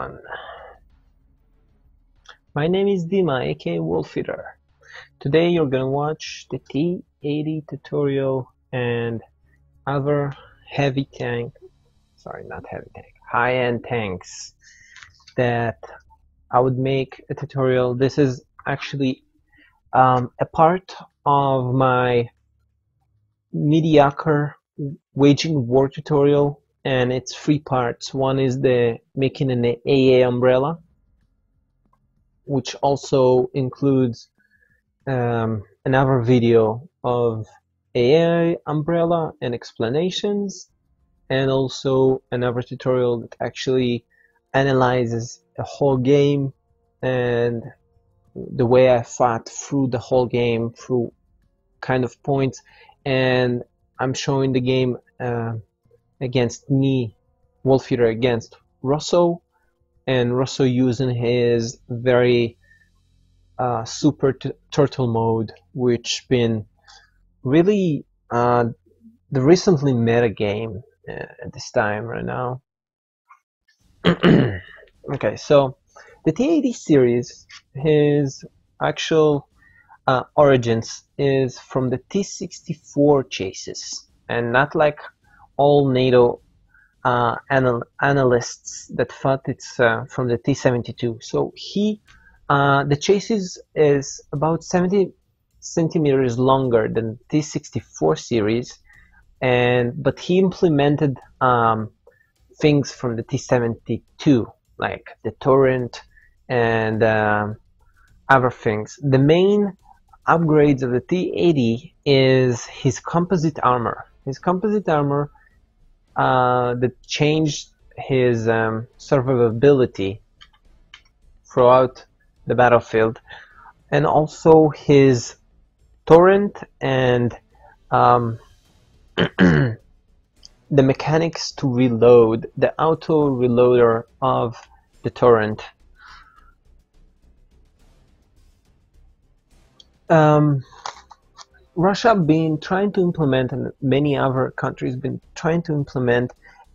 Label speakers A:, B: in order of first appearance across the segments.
A: everyone, my name is Dima, aka WolfEater. Today you're gonna watch the T80 tutorial and other high-end tanks that I would make a tutorial. This is actually a part of my mediocre waging war tutorial, and it's three parts. One is the making an AA umbrella, which also includes another video of AA umbrella and explanations, and also another tutorial that actually analyzes a whole game and the way I fought through the whole game through kind of points, and I'm showing the game against me, WolfEater, against Russo, and Russo using his very super turtle mode, which been really the recently meta game at this time right now. Okay, so the T80 series, his actual origins is from the T64 chases, and not like all NATO analysts that thought it's from the T72. So the chases is about 70 centimeters longer than T64 series, but he implemented things from the T72, like the torrent and other things. The main upgrades of the T80 is his composite armor. His composite armor that changed his survivability throughout the battlefield, and also his torrent and the mechanics to reload, the auto reloader of the torrent. Russia been trying to implement, and many other countries been trying to implement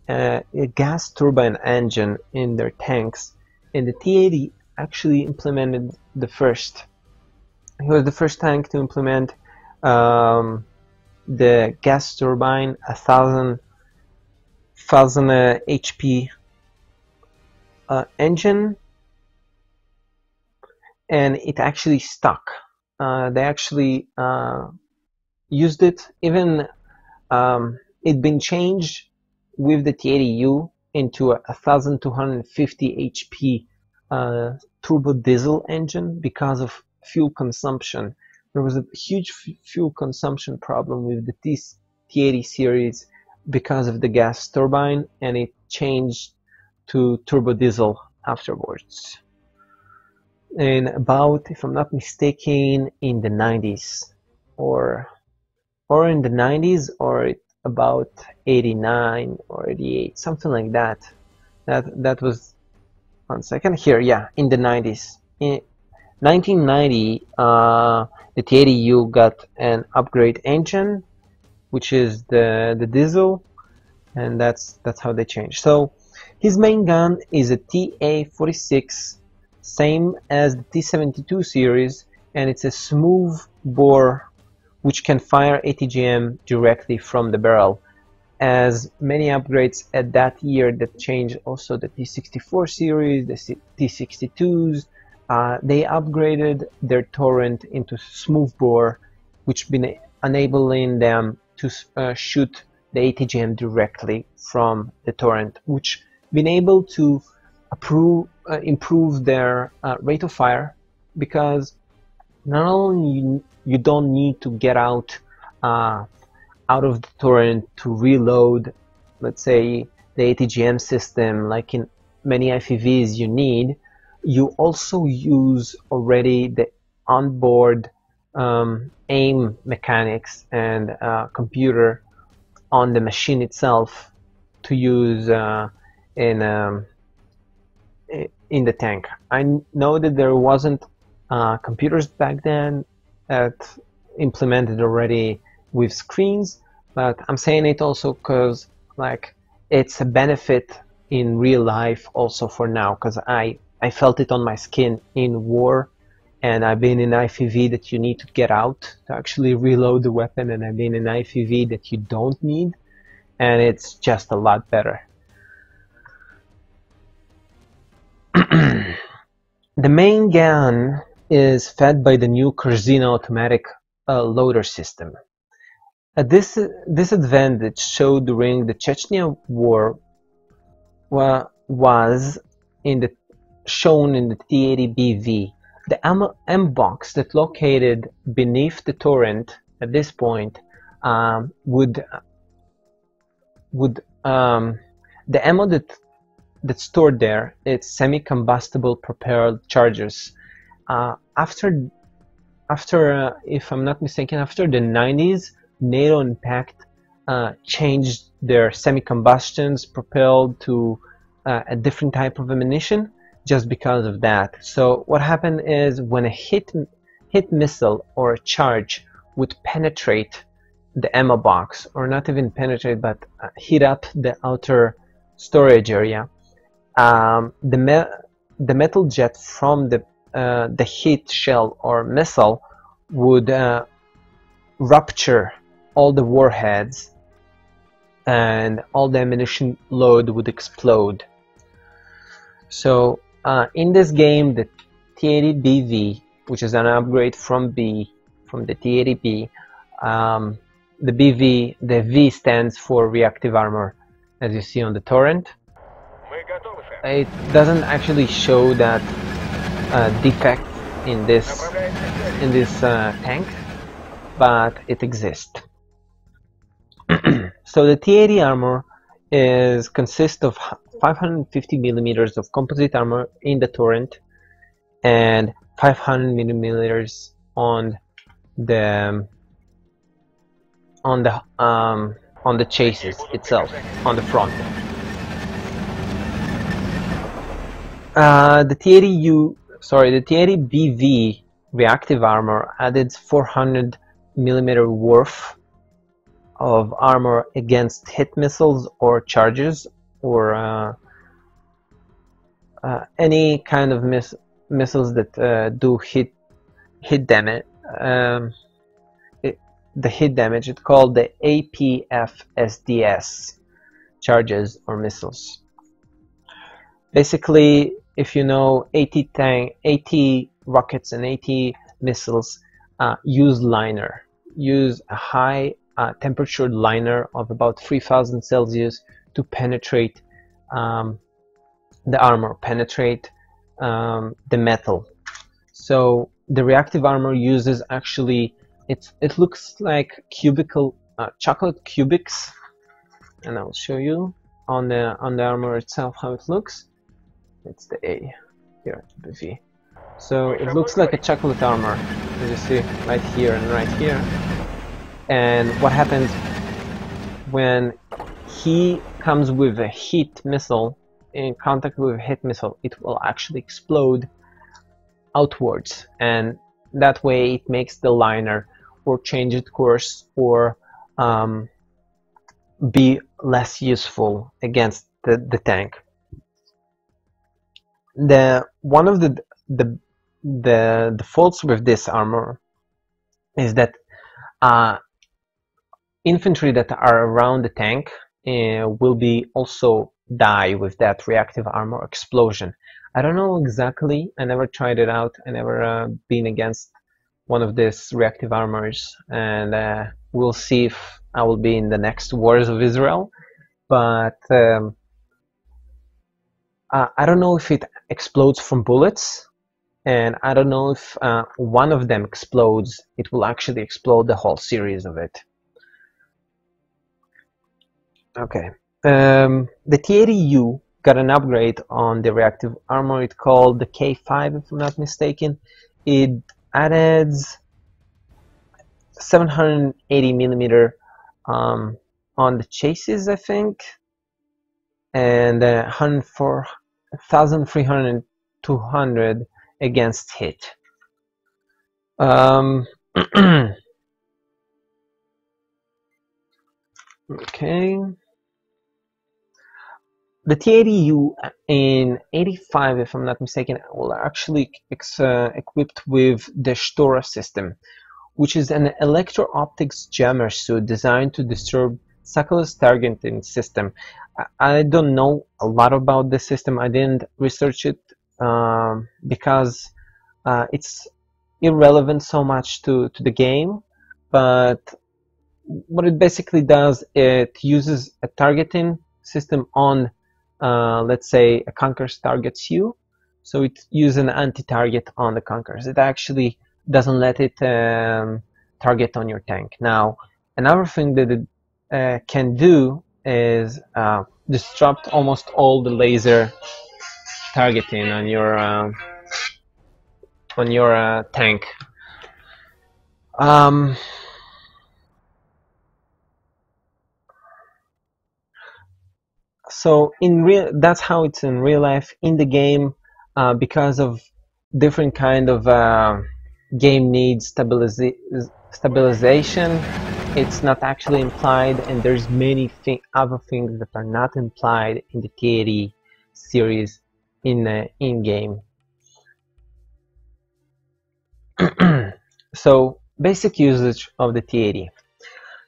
A: a gas turbine engine in their tanks, and the T80 actually implemented the first. He was the first tank to implement the gas turbine, 1000 HP engine, and it actually stuck. They actually used it. Even it been changed with the T80U into a 1250 HP turbo diesel engine because of fuel consumption. There was a huge fuel consumption problem with the T80 series because of the gas turbine, and it changed to turbo diesel afterwards. And about, if I'm not mistaken, in the 90s, or in the 90s, or about 89 or 88, something like that. That was, one second here, yeah, in the 90s. In 1990, the T80U got an upgrade engine, which is the diesel, and that's how they changed. So his main gun is a TA-46, same as the T72 series, and it's a smooth bore which can fire ATGM directly from the barrel. As many upgrades at that year that changed also the T64 series, the T62s, they upgraded their torrent into smooth bore, which been enabling them to shoot the ATGM directly from the torrent, which been able to improve their rate of fire, because not only you don't need to get out of the torrent to reload, let's say, the ATGM system like in many IFVs you also use already the onboard aim mechanics and computer on the machine itself to use in the tank. I know that there wasn't computers back then that implemented already with screens, but I'm saying it also because, like, it's a benefit in real life also for now, because I felt it on my skin in war, and I've been in IFV that you need to get out to actually reload the weapon, and I've been in IFV that you don't need, and it's just a lot better. The main gun is fed by the new Corzina automatic loader system. This advantage showed during the Chechnya war was shown in the T80 BV. The M box that located beneath the turret at this point the ammo that's stored there, it's semi-combustible propelled charges. After if I'm not mistaken, after the 90s, NATO and Pact changed their semi-combustions propelled to a different type of ammunition just because of that. So what happened is when a hit missile or a charge would penetrate the ammo box, or not even penetrate, but heat up the outer storage area, the metal jet from the hit shell or missile would rupture all the warheads, and all the ammunition load would explode. So in this game, the T80 BV, which is an upgrade from the T80 B, the V stands for reactive armor, as you see on the torrent. It doesn't actually show that defect in this tank, but it exists. So the T80 armor consists of 550 millimeters of composite armor in the torrent and 500 millimeters on the chassis itself, on the front. The T80 BV reactive armor added 400 millimeter worth of armor against hit missiles or charges, or any kind of missiles that do hit damage. The hit damage, it's called the APF-SDS charges or missiles. Basically, if you know 80 rockets and 80 missiles use a high temperature liner of about 3000 Celsius to penetrate the armor, penetrate the metal. So the reactive armor uses actually, it looks like chocolate cubics, and I'll show you on the armor itself how it looks. It's the A here, the V. So it looks like a chocolate armor, as you see right here and right here. And what happens when he comes with a hit missile, in contact with a hit missile, it will actually explode outwards, and that way it makes the liner or change its course or be less useful against the tank. One of the faults with this armor is that infantry that are around the tank will be also die with that reactive armor explosion. I don't know exactly, I never tried it out, I never been against one of these reactive armors, and we'll see if I will be in the next wars of Israel, but I don't know if it explodes from bullets, and I don't know if one of them explodes, it will actually explode the whole series of it. Okay, the T80U got an upgrade on the reactive armor. It's called the K5, if I'm not mistaken. It added 780 millimeter on the chassis, I think, and 1,300 and 200 against hit. Okay. The T80U in 85, if I'm not mistaken, will actually equipped with the Shtora system, which is an electro-optics jammer suit designed to disturb suckless targeting system. I don't know a lot about this system. I didn't research it because it's irrelevant so much to the game, but what it basically does, it uses a targeting system on, let's say, a conqueror targets you, so it uses an anti-target on the conquerors. It actually doesn't let it target on your tank. Now, another thing that it can do is disrupt almost all the laser targeting on your tank. So that's how it's in real life. In the game, because of different kind of game needs stabilization, it's not actually implied, and there's many other things that are not implied in the T80 series in game. So basic usage of the T80.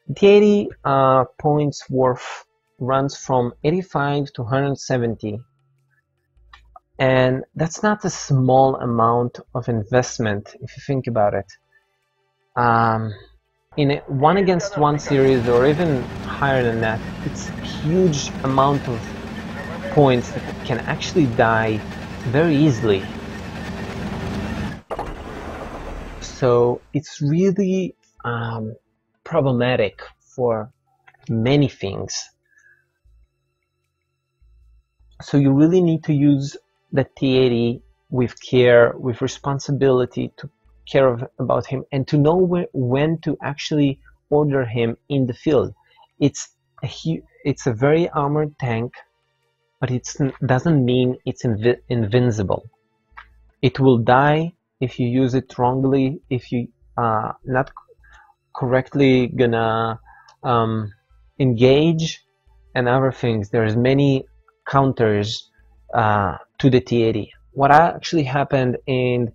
A: The T80 points worth runs from 85 to 170, and that's not a small amount of investment if you think about it. In a 1-against-1 series, or even higher than that, it's a huge amount of points that can actually die very easily. So it's really problematic for many things. So you really need to use the T80 with care, with responsibility, to care about him, and to know when to actually order him in the field. It's a very armored tank, but it doesn't mean it's invincible. It will die if you use it wrongly, if you not correctly gonna engage, and other things. There's many counters to the T80. What actually happened in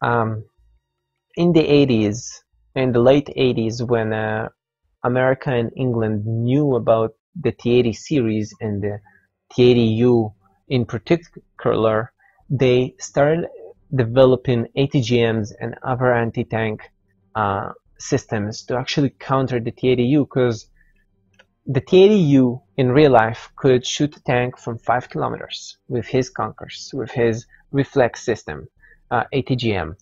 A: the 80s, in the late 80s, when America and England knew about the T80 series and the T80U in particular, they started developing ATGMs and other anti-tank systems to actually counter the T80U, because the T80U in real life could shoot a tank from 5 kilometers with his Conquers, with his reflex system, ATGM.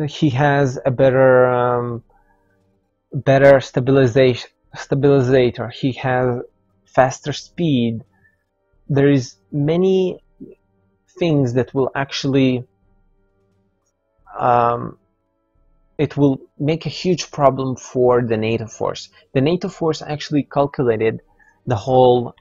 A: He has a better stabilizer. He has faster speed. There is many things that will actually it will make a huge problem for the NATO force. The NATO force actually calculated the whole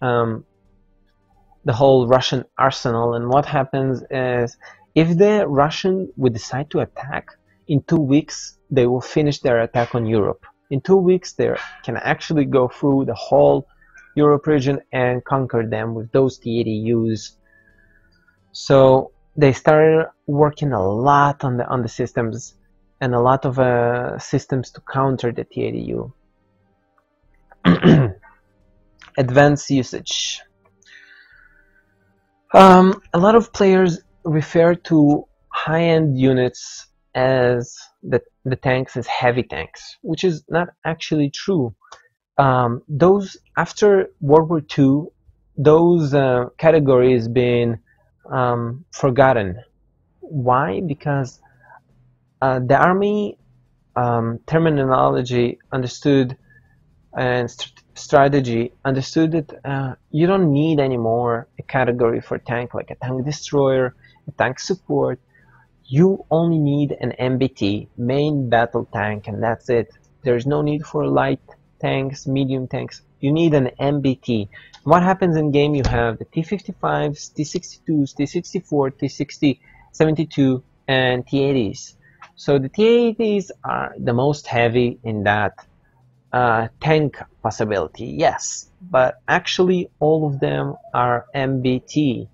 A: Russian arsenal, and what happens is, if the Russian would decide to attack, in 2 weeks they will finish their attack on Europe. In 2 weeks they can actually go through the whole Europe region and conquer them with those T80Us. So they started working a lot on the systems, and a lot of systems to counter the T80U. Advanced usage. A lot of players refer to high-end units as the tanks as heavy tanks, which is not actually true. Those after World War II, those categories been forgotten. Why? Because the army terminology understood, and strategy understood that you don't need anymore a category for tank, like a tank destroyer, a tank support. You only need an MBT, main battle tank, and that's it. There's no need for light tanks, medium tanks. You need an MBT. What happens in game? You have the T55s, T62s, T64, T72, and T80s. So the T80s are the most heavy in that tank possibility, yes, but actually all of them are MBT.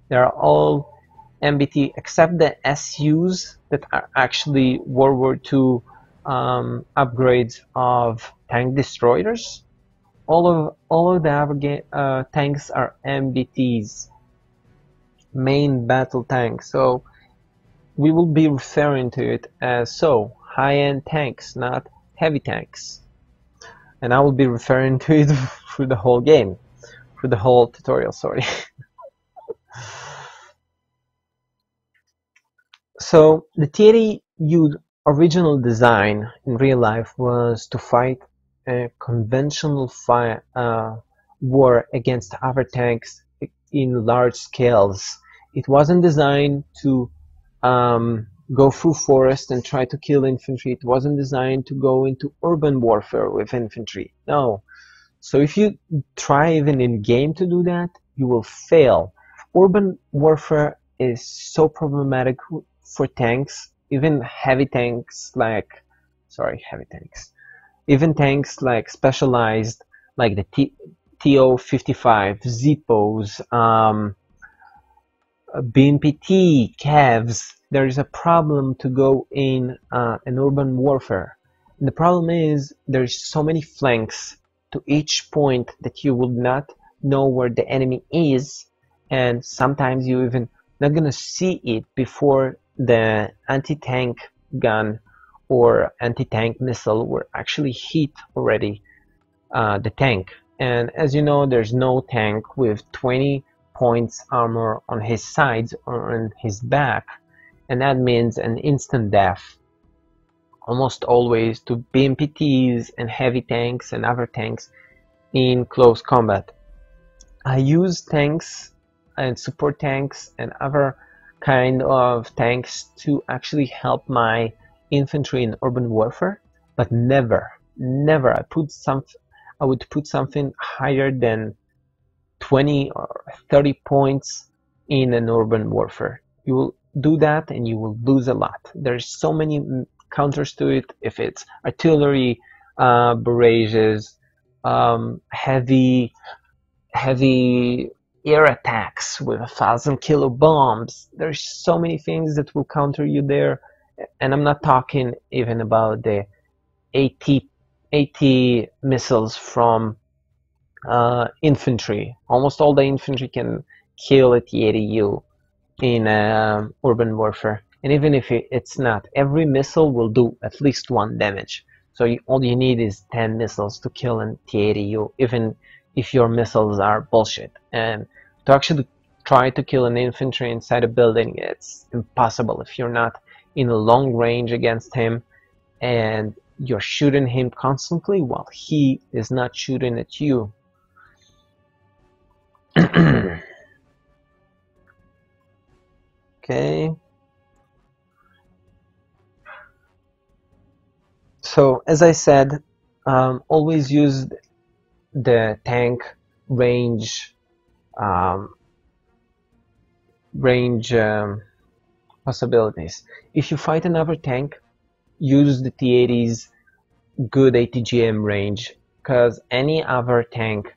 A: They're all MBT except the SUs that are actually World War II upgrades of tank destroyers. All of the other tanks are MBTs, main battle tank. So we will be referring to it as high-end tanks, not heavy tanks. And I will be referring to it through the whole game, through the whole tutorial, sorry. So the T80U original design in real life was to fight a conventional war against other tanks in large scales. It wasn't designed to go through forest and try to kill infantry. It wasn't designed to go into urban warfare with infantry. No. So if you try even in game to do that, you will fail. Urban warfare is so problematic for tanks, even heavy tanks like, even tanks like specialized, like the TO-55, Zippos, BMPT, Cavs. There is a problem to go in an urban warfare. And the problem is there's so many flanks to each point that you will not know where the enemy is, and sometimes you even not gonna see it before the anti-tank gun or anti-tank missile will actually hit already the tank. And as you know, there's no tank with 20 points armor on his sides or on his back, and that means an instant death almost always to BMPTs and heavy tanks and other tanks in close combat. I use tanks and support tanks and other kind of tanks to actually help my infantry in urban warfare, but never I would put something higher than 20 or 30 points in an urban warfare. You will do that and you will lose a lot. There's so many counters to it. If it's artillery, barrages, heavy air attacks with 1,000-kilo bombs, there's so many things that will counter you there. And I'm not talking even about the 80 missiles from infantry. Almost all the infantry can kill a T80U in urban warfare. And even if it's not, every missile will do at least 1 damage. So all you need is 10 missiles to kill an T80U, even if your missiles are bullshit. And to actually try to kill an infantry inside a building, it's impossible if you're not in a long range against him and you're shooting him constantly while he is not shooting at you. Okay. So as I said, always use the tank range possibilities. If you fight another tank, use the T80's good ATGM range, because any other tank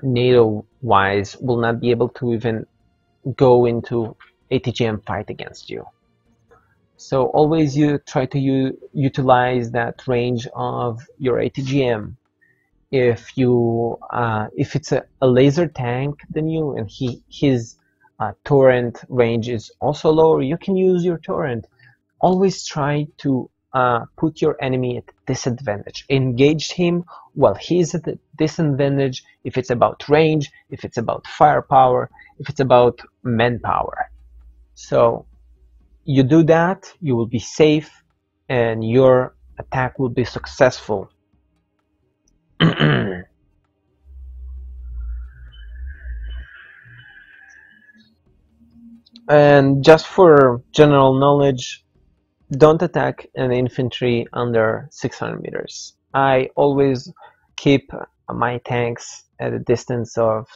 A: NATO wise will not be able to even go into ATGM fight against you. So always you try to utilize that range of your ATGM. If it's a laser tank than you and his torrent range is also lower, you can use your torrent. Always try to put your enemy at disadvantage. Engage him while he's at a disadvantage, if it's about range, if it's about firepower, if it's about manpower. So you do that, you will be safe and your attack will be successful. And just for general knowledge, don't attack an infantry under 600 meters. I always keep my tanks at a distance of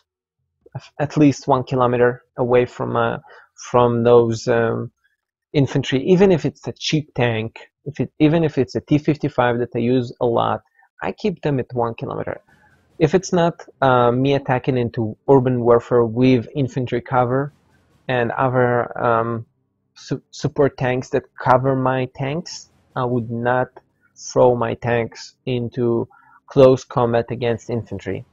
A: at least 1 kilometer away from those infantry. Even if it's a cheap tank, even if it's a T-55 that I use a lot, I keep them at 1 kilometer. If it's not me attacking into urban warfare with infantry cover and other support tanks that cover my tanks, I would not throw my tanks into close combat against infantry,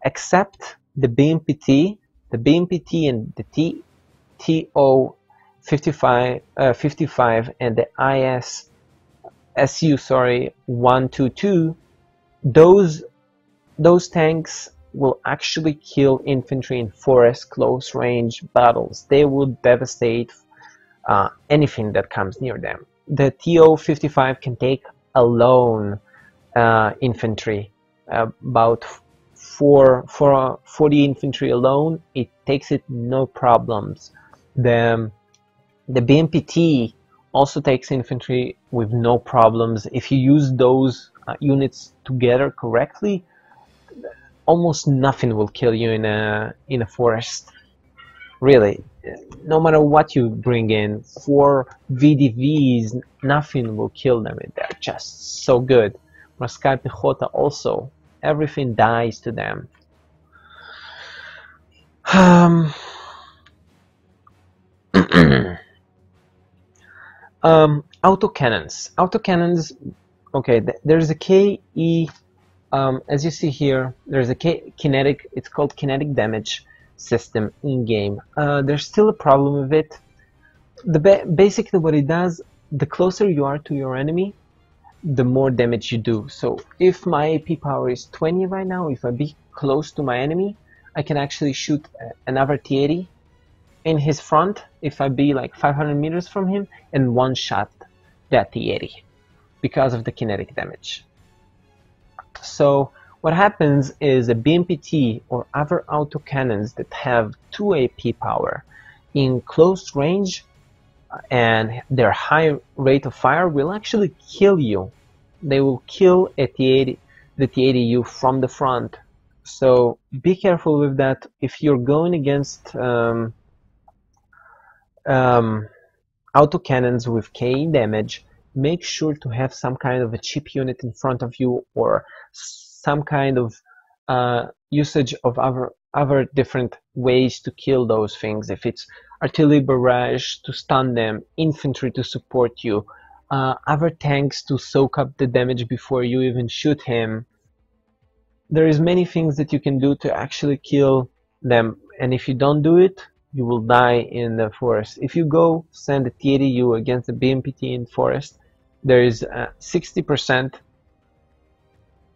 A: except the BMPT, and the TO 55 and the SU 122. Those tanks will actually kill infantry in forest close range battles. They will devastate anything that comes near them. The TO 55 can take alone infantry, about 40 infantry alone. It takes it no problems. The BMPT also takes infantry with no problems. If you use those units together correctly, almost nothing will kill you in a forest. Really, no matter what you bring in, 4 VDVs, nothing will kill them. They're just so good. Moskai Pechota also, everything dies to them. Autocannons. Okay, there's a KE. As you see here, there's a kinetic. It's called kinetic damage system in game. There's still a problem with it. Basically, what it does, the closer you are to your enemy, the more damage you do. So if my AP power is 20 right now, if I be close to my enemy, I can actually shoot another T80 in his front if I be like 500 meters from him and one shot that T80 because of the kinetic damage. So what happens is a BMPT or other autocannons that have 2 AP power in close range and their high rate of fire will actually kill you. They will kill a T80, the T80U from the front. So be careful with that. If you're going against autocannons with KE damage, make sure to have some kind of a chip unit in front of you or some kind of usage of other different ways to kill those things. If it's artillery barrage to stun them, infantry to support you, other tanks to soak up the damage before you even shoot him. There is many things that you can do to actually kill them, and if you don't do it, you will die in the forest. If you go send a T80U against the BMPT in forest, there is a 60%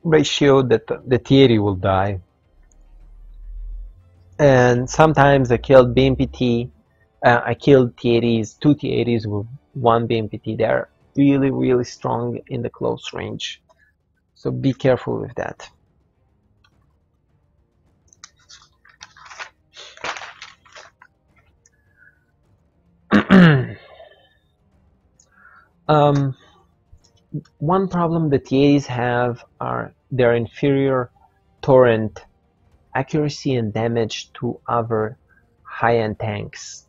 A: ratio that the T80 will die. And sometimes I killed BMPT, I killed T80s, 2 T80s with 1 BMPT. They're really, really strong in the close range. So be careful with that. One problem the T80s have are their inferior torrent accuracy and damage to other high-end tanks.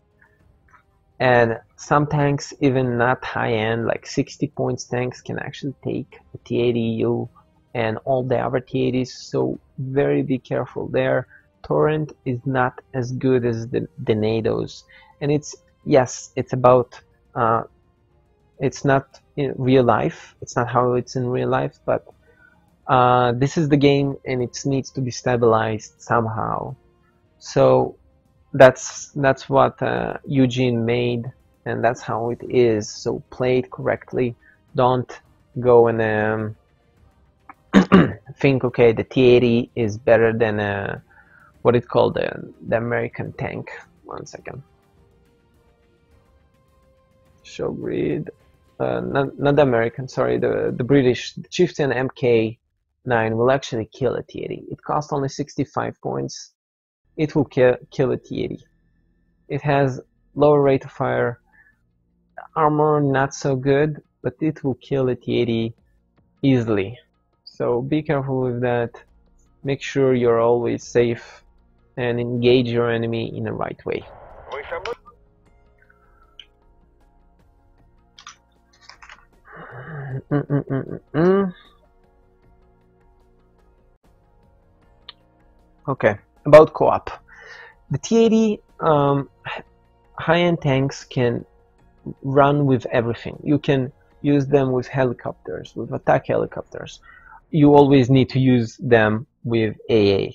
A: And some tanks, even not high-end, like 60 points tanks, can actually take a T80U and all the other T80s, so be careful there. Torrent is not as good as the NATO's, and it's about it's not in real life, it's not how it's in real life, but this is the game and it needs to be stabilized somehow. So that's what Eugen made, and that's how it is. So play it correctly. Don't go and think, okay, the T80 is better than what it called the American tank. 1 second. Show grid. Not the American, sorry, the British. The Chieftain MK9 will actually kill a T80. It costs only 65 points. It will kill a T80. It has lower rate of fire, armor not so good, but it will kill a T80 easily. So be careful with that. Make sure you're always safe and engage your enemy in the right way. Okay, about co-op. The T80 high-end tanks can run with everything. You can use them with helicopters, with attack helicopters. You always need to use them with AA.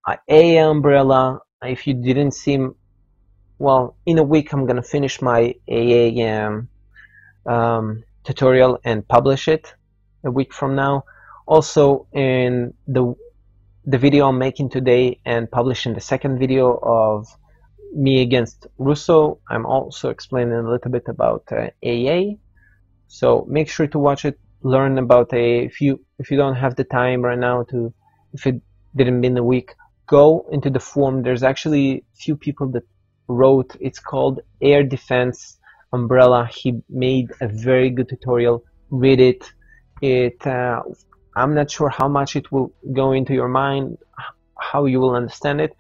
A: AA umbrella, if you didn't see, well, in a week I'm gonna finish my AA tutorial and publish it a week from now. Also, in the video I'm making today and publishing the second video of me against Russo, I'm also explaining a little bit about AA. So make sure to watch it, learn about AA. If you don't have the time right now to, if it didn't been a week, go into the forum. There's actually few people that wrote. It's called Air Defense Umbrella. He made a very good tutorial. Read it. I'm not sure how much it will go into your mind, how you will understand it.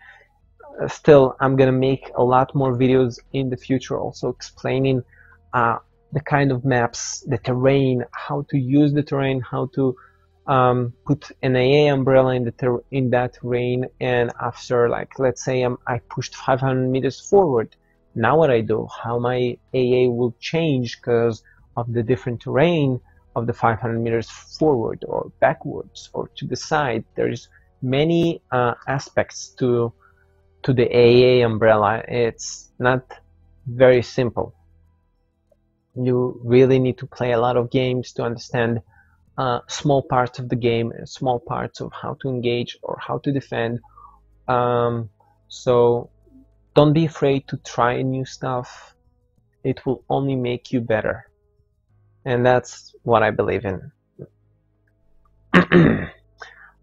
A: Still, I'm gonna make a lot more videos in the future, also explaining the kind of maps, the terrain, how to use the terrain, how to put an AA umbrella in that terrain. And after, like, let's say I pushed 500 meters forward, now what I do, how my AA will change because of the different terrain of the 500 meters forward or backwards or to the side. There's many aspects to the AA umbrella. It's not very simple. You really need to play a lot of games to understand small parts of the game, small parts of how to engage or how to defend. So don't be afraid to try new stuff. It will only make you better. And that's what I believe in.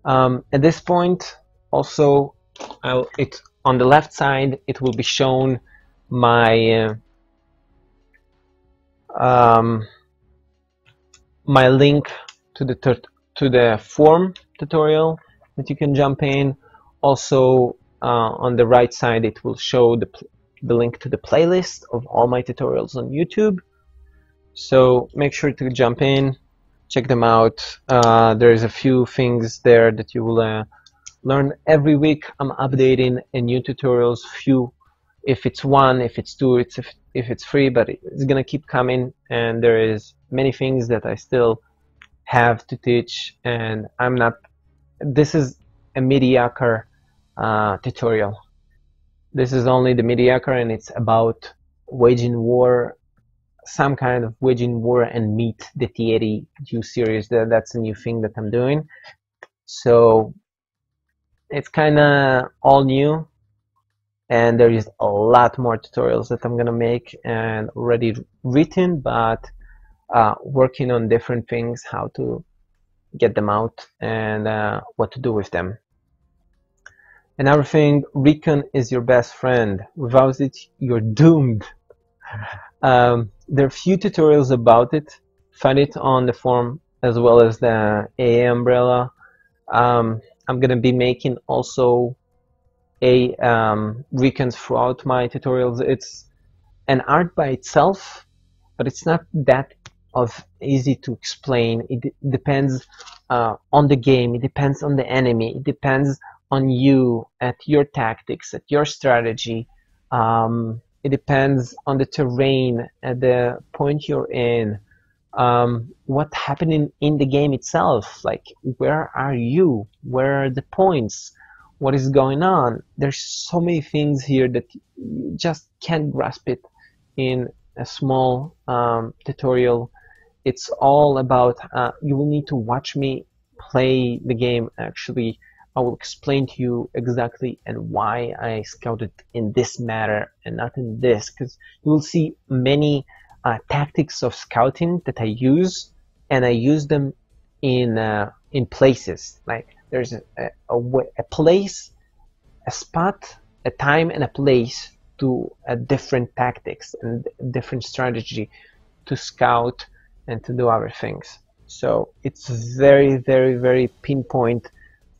A: At this point, also, on the left side, it will be shown my my link to the forum tutorial that you can jump in. Also, on the right side, it will show the link to the playlist of all my tutorials on YouTube. So make sure to jump in, check them out. There's a few things there that you will learn every week. I'm updating new tutorials, few, if it's one, if it's two, if it's free, but it's gonna keep coming. And there is many things that I still have to teach, and I'm not, this is a mediocre tutorial. This is only the mediocre, and it's about waging war, some kind of waging war, and meet the T80 series. That's a new thing that I'm doing. So it's kind of all new, and there is a lot more tutorials that I'm gonna make and already written, but working on different things, how to get them out and what to do with them. Another thing, recon is your best friend. Without it, you're doomed. There are few tutorials about it. Find it on the forum as well as the AA umbrella. I'm gonna be making also recons throughout my tutorials. It's an art by itself, but it's not that easy to explain. It depends on the game. It depends on the enemy. It depends on you, at your tactics, at your strategy. It depends on the terrain, at the point you're in, what's happening in the game itself, like where are you, where are the points, what is going on. There's so many things here that you just can't grasp it in a small tutorial. It's all about, you will need to watch me play the game. Actually, I will explain to you exactly and why I scouted in this matter and not in this, because you will see many tactics of scouting that I use, and I use them in places. Like there's a place, a spot, a time, and a place to different tactics and different strategy to scout and to do other things. So it's very, very, very pinpoint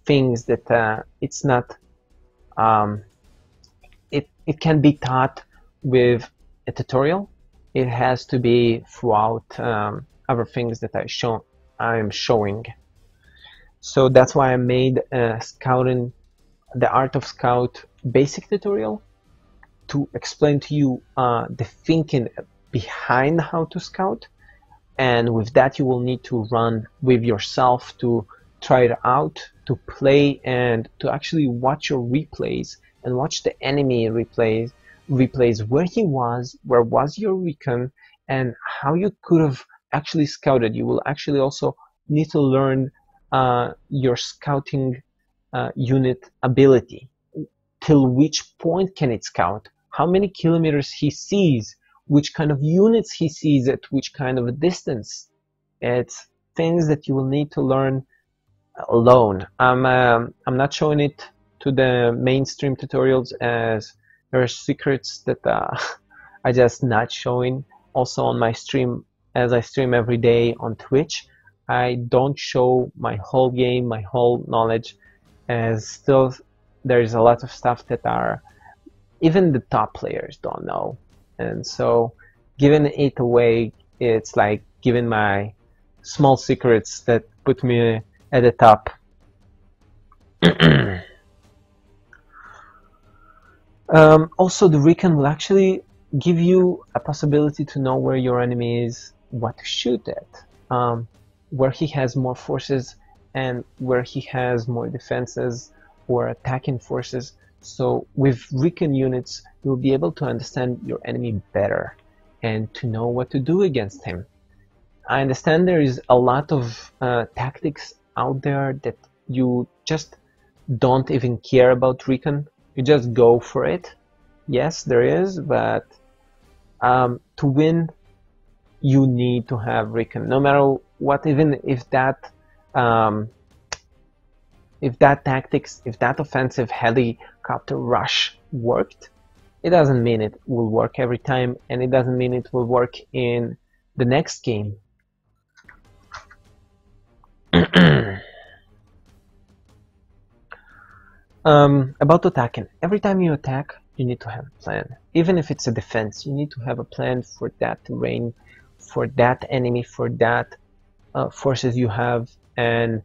A: things that it's not, it can be taught with a tutorial. It has to be throughout other things that I'm showing. So that's why I made a scouting the Art of Scout basic tutorial to explain to you the thinking behind how to scout, and with that you will need to run with yourself to try it out, to play, and to actually watch your replays and watch the enemy replays where he was, where was your recon, and how you could have actually scouted. You will actually also need to learn your scouting unit ability. Till which point can it scout? How many kilometers he sees? Which kind of units he sees at which kind of a distance? It's things that you will need to learn alone. I'm not showing it to the mainstream tutorials, as there are secrets that I just not showing. Also on my stream, as I stream every day on Twitch, I don't show my whole game, my whole knowledge, as still there's a lot of stuff that are even the top players don't know. And so giving it away, it's like giving my small secrets that put me at the top. Also, the recon will actually give you a possibility to know where your enemy is, what to shoot at, where he has more forces and where he has more defenses or attacking forces. So with recon units, you'll be able to understand your enemy better and to know what to do against him. I understand there is a lot of tactics out there that you just don't even care about recon. You just go for it. Yes, there is, but to win, you need to have recon. No matter what, even if that tactics, if that offensive helicopter rush worked, it doesn't mean it will work every time, and it doesn't mean it will work in the next game. About attacking. Every time you attack, you need to have a plan. Even if it's a defense, you need to have a plan for that terrain, for that enemy, for that forces you have, and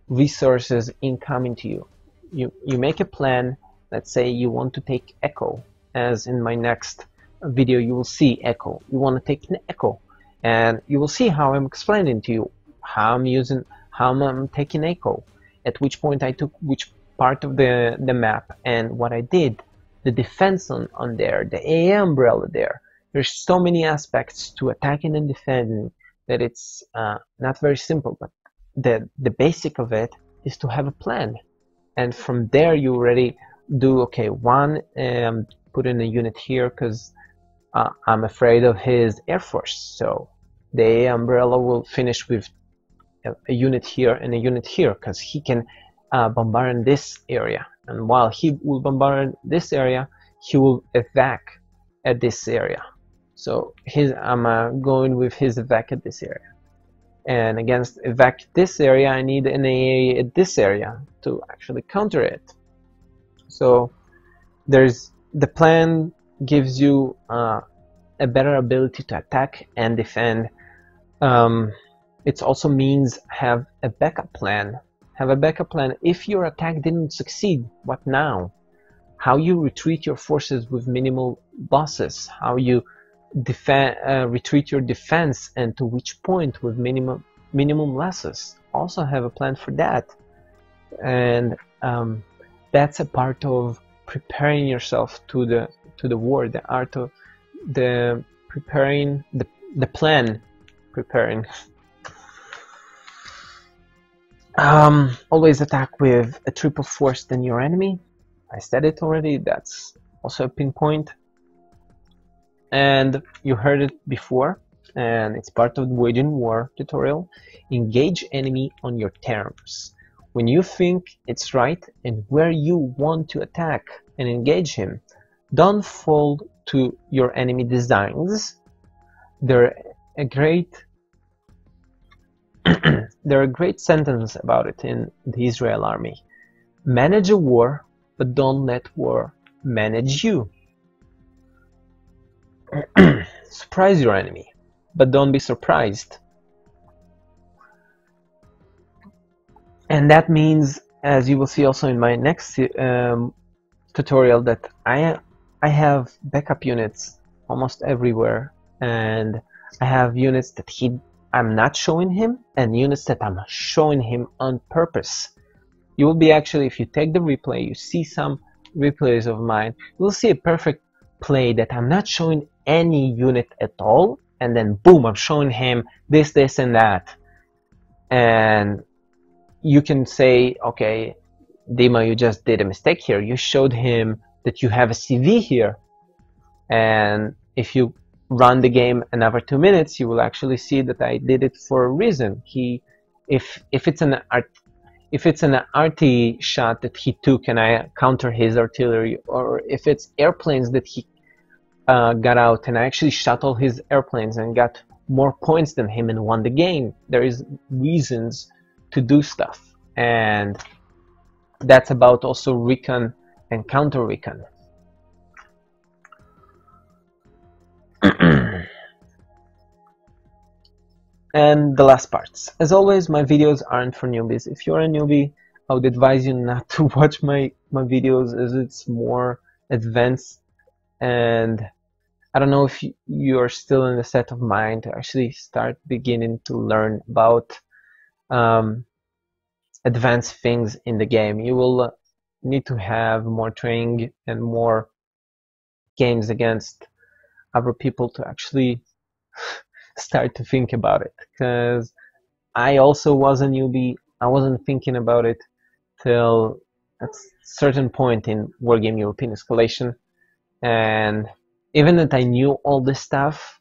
A: resources incoming to you. You make a plan. Let's say you want to take Echo, as in my next video you will see Echo. You want to take an Echo, and you will see how I'm explaining to you how I'm taking Echo, at which point I took which part of the map and what I did, the defense on there, the AA umbrella there. There's so many aspects to attacking and defending that it's not very simple, but the basic of it is to have a plan, and from there you already do, okay, put in a unit here because I'm afraid of his air force, so the AA umbrella will finish with a unit here and a unit here because he can bombard in this area, and while he will bombard this area, he will evac at this area. So I'm going with his evac at this area, and against evac this area I need an AA at this area to actually counter it. So the plan gives you a better ability to attack and defend. It also means have a backup plan. Have a backup plan. If your attack didn't succeed, what now? How you retreat your forces with minimal losses? How you retreat your defense, and to which point with minimum losses? Also have a plan for that, and that's a part of preparing yourself to the war. The art of the preparing, the plan preparing. Always attack with a triple force than your enemy. I said it already, that's also a pinpoint. And you heard it before, and it's part of the waging war tutorial. Engage enemy on your terms. When you think it's right and where you want to attack and engage him, don't fold to your enemy designs. They're a great sentence about it in the Israel army. Manage a war, but don't let war manage you. Surprise your enemy, but don't be surprised. And that means as you will see also in my next tutorial, that I have backup units almost everywhere, and I have units that I'm not showing him, and units that I'm showing him on purpose. You will be actually, if you take the replay, you see some replays of mine, you will see a perfect play that I'm not showing any unit at all, and then boom, I'm showing him this, this, and that. And you can say, okay, Dima, you just did a mistake here. You showed him that you have a CV here, and if you run the game another 2 minutes, you will actually see that I did it for a reason. If it's an RT shot that he took and I counter his artillery, or if it's airplanes that he got out and I actually shot all his airplanes and got more points than him and won the game, there is reasons to do stuff, and that's about also recon and counter recon. And the last parts. As always, my videos aren't for newbies. If you're a newbie, I would advise you not to watch my videos, as it's more advanced, and I don't know if you're still in the set of mind to actually start beginning to learn about advanced things in the game. You will need to have more training and more games against other people to actually start to think about it, because I also was a newbie. I wasn't thinking about it till a certain point in Wargame European Escalation, and even that I knew all this stuff,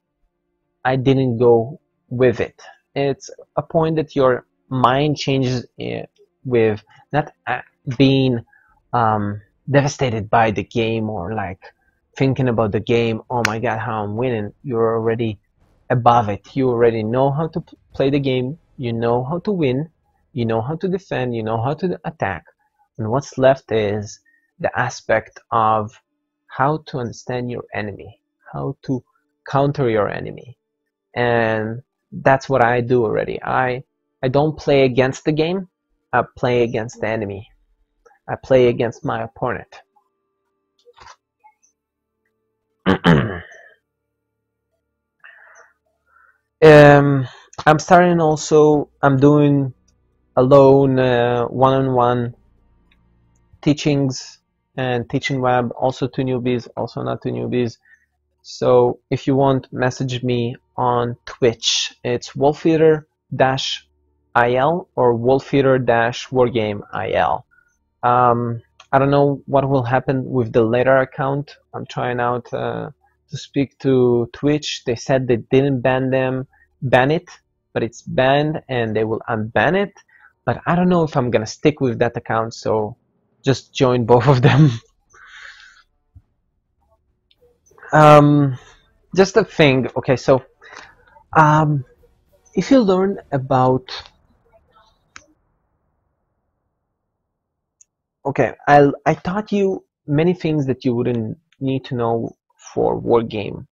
A: I didn't go with it. It's a point that your mind changes with not being devastated by the game, or like thinking about the game, oh my god, how I'm winning. You're already above it. You already know how to play the game, you know how to win, you know how to defend, you know how to attack, and what's left is the aspect of how to understand your enemy, how to counter your enemy. And that's what I do already. I don't play against the game, I play against the enemy. I play against my opponent. I'm starting also, I'm doing alone one-on-one teachings and teaching web, also to newbies, also not to newbies. So if you want, message me on Twitch. It's WolfEater-IL or WolfEater-Wargame-IL. I don't know what will happen with the later account. I'm trying out to speak to Twitch. They said they didn't ban it, but it's banned and they will unban it. But I don't know if I'm gonna stick with that account, so just join both of them. Just a thing. Okay, so if you learn about, okay, I taught you many things that you wouldn't need to know for Wargame,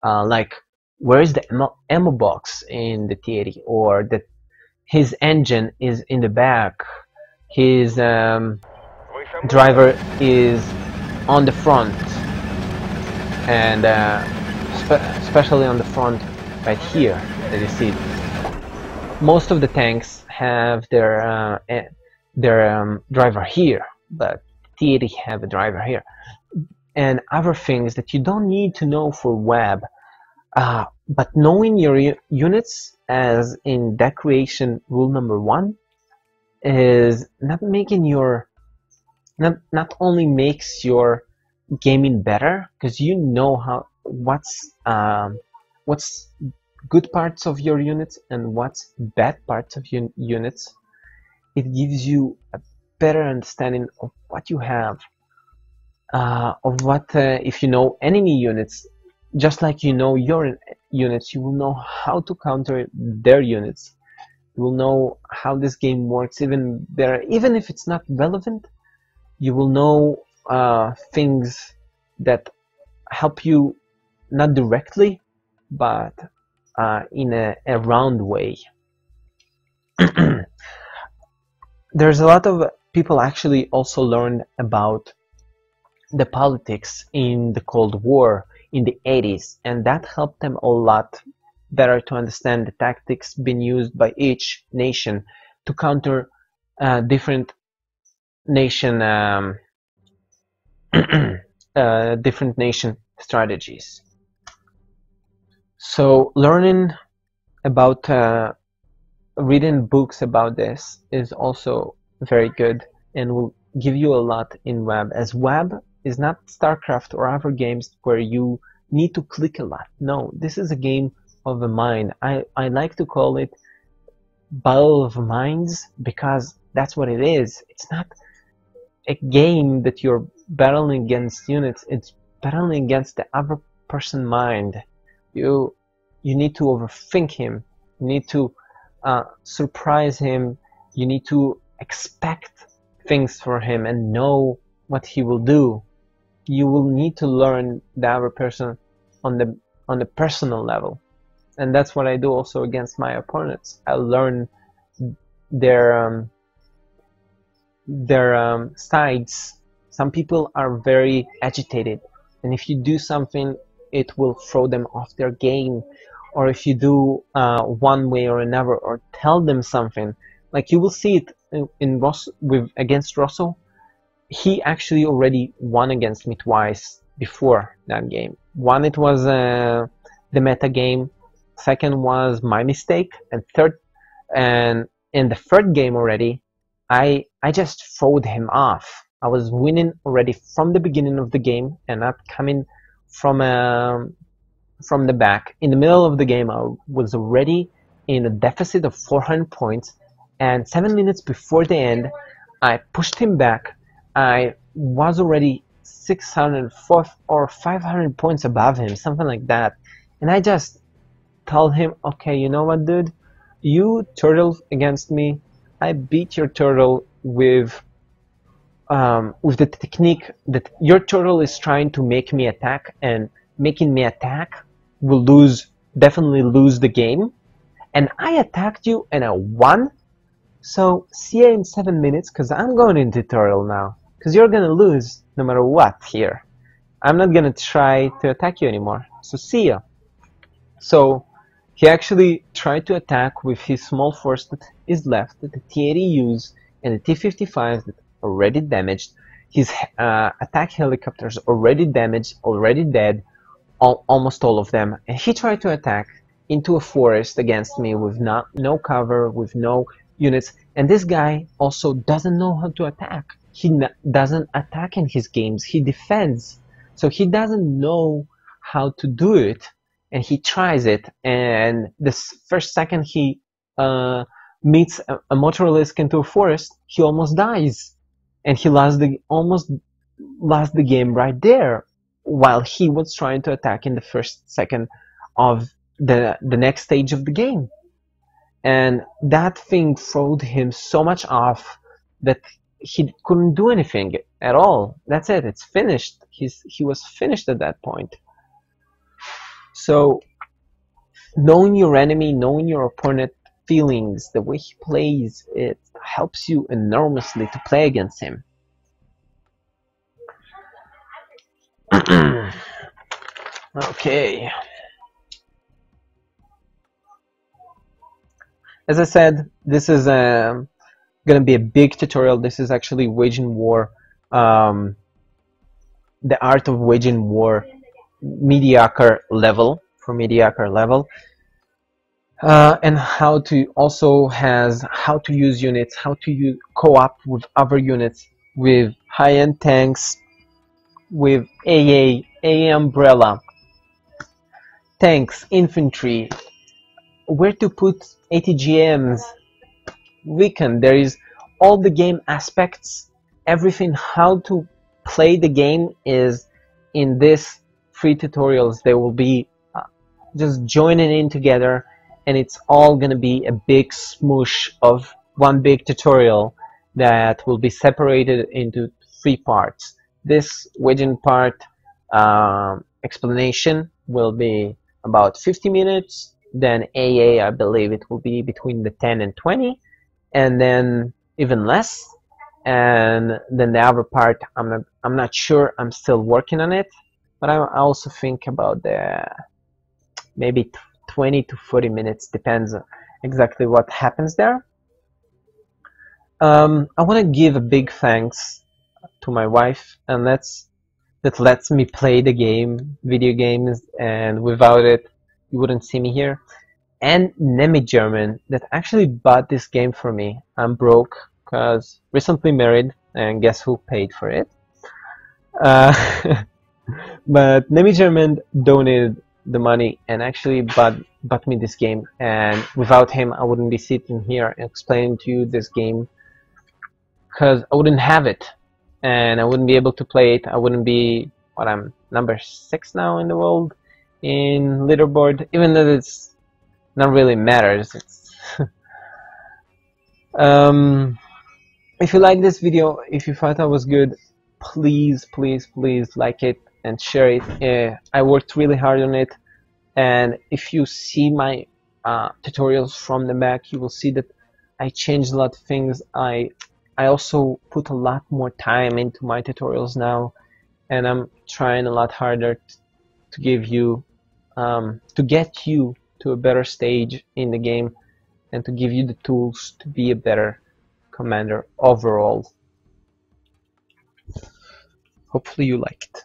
A: like where is the ammo box in the T80, or that his engine is in the back, his driver is on the front, and especially on the front right here that you see. Most of the tanks have their driver here, but T80 have a driver here, and other things that you don't need to know for web. But knowing your units, as in deck creation rule number 1, is not only makes your gaming better, because you know what's good parts of your units and what's bad parts of your units. It gives you a better understanding of what you have, of what if you know enemy units, just like you know your units, you will know how to counter their units. You will know how this game works even better. Even if it's not relevant, you will know things that help you, not directly, but in a round way. There's a lot of people actually also learned about the politics in the Cold War in the 80s, and that helped them a lot better to understand the tactics being used by each nation to counter different nation different nation strategies. So learning about reading books about this is also very good and will give you a lot in web, as web is not StarCraft or other games where you need to click a lot. No, this is a game of the mind. I like to call it battle of minds, because that's what it is. It's not a game that you're battling against units, it's battling against the other person's mind. You need to overthink him, you need to surprise him, you need to expect things for him and know what he will do. You will need to learn the other person on the personal level, and that's what I do also against my opponents. I learn their sides. Some people are very agitated, and if you do something, it will throw them off their game. Or if you do one way or another, or tell them something, like you will see it in against Russell. He actually already won against me twice before that game. One, it was the meta game. Second was my mistake, and in the third game already, I just throwed him off. I was winning already from the beginning of the game and not coming from the back. In the middle of the game, I was already in a deficit of 400 points, and 7 minutes before the end, I pushed him back. I was already 600 or 500 points above him, something like that, and I just told him, okay, you know what, dude, you turtled against me. I beat your turtle with the technique that your turtle is trying to make me attack, and making me attack will definitely lose the game, and I attacked you and I won. So see you in 7 minutes, because I'm going into turtle now, because you're gonna lose no matter what here. I'm not gonna try to attack you anymore, so see ya. So he actually tried to attack with his small force that is left, the T80Us and the T55s that already damaged. His attack helicopters already damaged, already dead, almost all of them. And he tried to attack into a forest against me with no cover, with no units. And this guy also doesn't know how to attack. He doesn't attack in his games, he defends. So he doesn't know how to do it, and he tries it, and this first second he meets a motorlisk into a forest, he almost dies, and he almost lost the game right there, while he was trying to attack in the first second of the next stage of the game. And that thing throwed him so much off that he couldn't do anything at all. That's it, it's finished. He was finished at that point. So knowing your enemy, knowing your opponent feelings, the way he plays, it helps you enormously to play against him. Okay. As I said, this is going to be a big tutorial. This is actually waging war, the art of waging war, mediocre level, for mediocre level, and how to use units, how to co-op with other units, with high-end tanks, with AA umbrella, tanks, infantry, where to put ATGMs, weekend. There is all the game aspects, everything how to play the game is in this free tutorials. They will be just joining in together, and it's all gonna be a big smoosh of one big tutorial that will be separated into 3 parts. This waging part explanation will be about 50 minutes, then AA, I believe it will be between the 10 and 20, and then even less, and then the other part I'm not sure. I'm still working on it, but I also think about the maybe 20 to 40 minutes, depends on exactly what happens there. I want to give a big thanks to my wife, and that lets me play the game, video games, and without it, you wouldn't see me here. And Nemi German, that actually bought this game for me. I'm broke because recently married, and guess who paid for it? But Nemi German donated the money and actually bought me this game. And without him, I wouldn't be sitting here explaining to you this game, because I wouldn't have it, and I wouldn't be able to play it. I wouldn't be, what, I'm number 6 now in the world in leaderboard, even though it's not really matters. It's if you like this video, if you thought I was good, please like it and share it. I worked really hard on it, and if you see my tutorials from the back, you will see that I changed a lot of things. I also put a lot more time into my tutorials now, and I'm trying a lot harder to give you to get you to a better stage in the game, and to give you the tools to be a better commander overall. Hopefully you like it.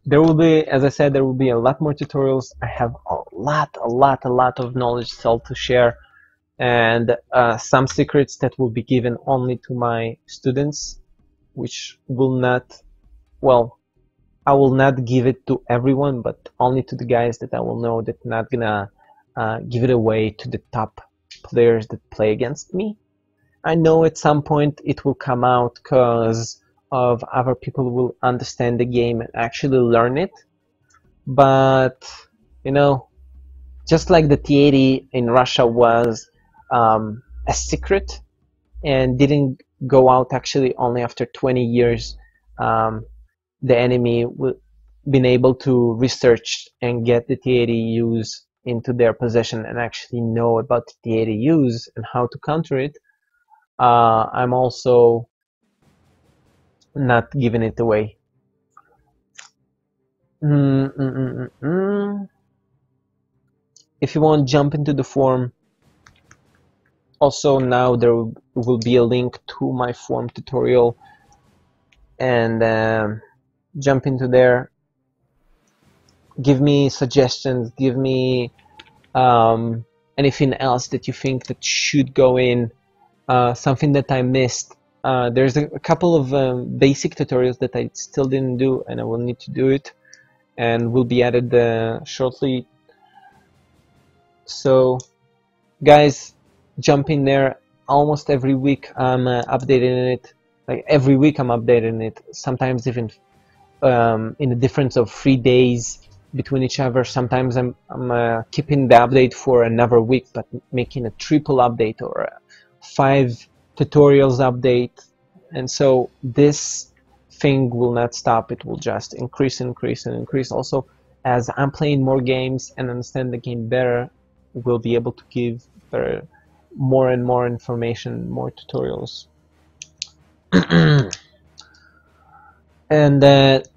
A: There will be, as I said, there will be a lot more tutorials. I have a lot of knowledge still to share, and some secrets that will be given only to my students, which will not, well, I will not give it to everyone, but only to the guys that I will know, that I'm not gonna give it away to the top players that play against me. I know at some point it will come out because of other people will understand the game and actually learn it, but you know, just like the T80 in Russia was a secret and didn't go out actually only after 20 years, the enemy been able to research and get the T80 use into their possession and actually know about the T80 use and how to counter it. I'm also not giving it away. If you want, jump into the forum. Also, now there will be a link to my forum tutorial, and jump into there. Give me suggestions, give me anything else that you think that should go in, something that I missed. There's a couple of basic tutorials that I still didn't do, and I will need to do it, and will be added shortly. So guys, jump in there. Almost every week I'm updating it. Like every week I'm updating it, sometimes even in a difference of 3 days between each other. Sometimes I'm keeping the update for another week, but making a triple update or a 5 tutorials update. And so this thing will not stop. It will just increase and increase and increase. Also, as I'm playing more games and understand the game better, we'll be able to give more and more information, more tutorials. And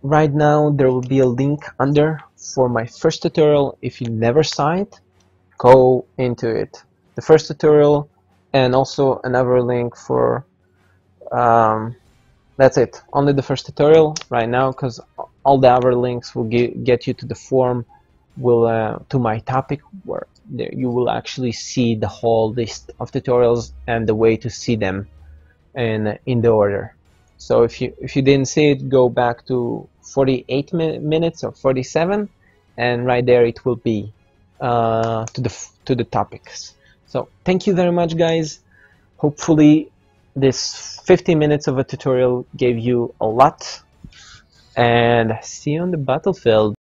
A: right now there will be a link under for my first tutorial. If you never saw it, go into it. The first tutorial, and also another link for that's it, only the first tutorial right now, because all the other links will get you to the forum, to my topic, where there you will actually see the whole list of tutorials and the way to see them in the order. So if you didn't see it, go back to 48 minutes or 47, and right there it will be to the topics. So thank you very much, guys. Hopefully this 50 minutes of a tutorial gave you a lot, and see you on the battlefield.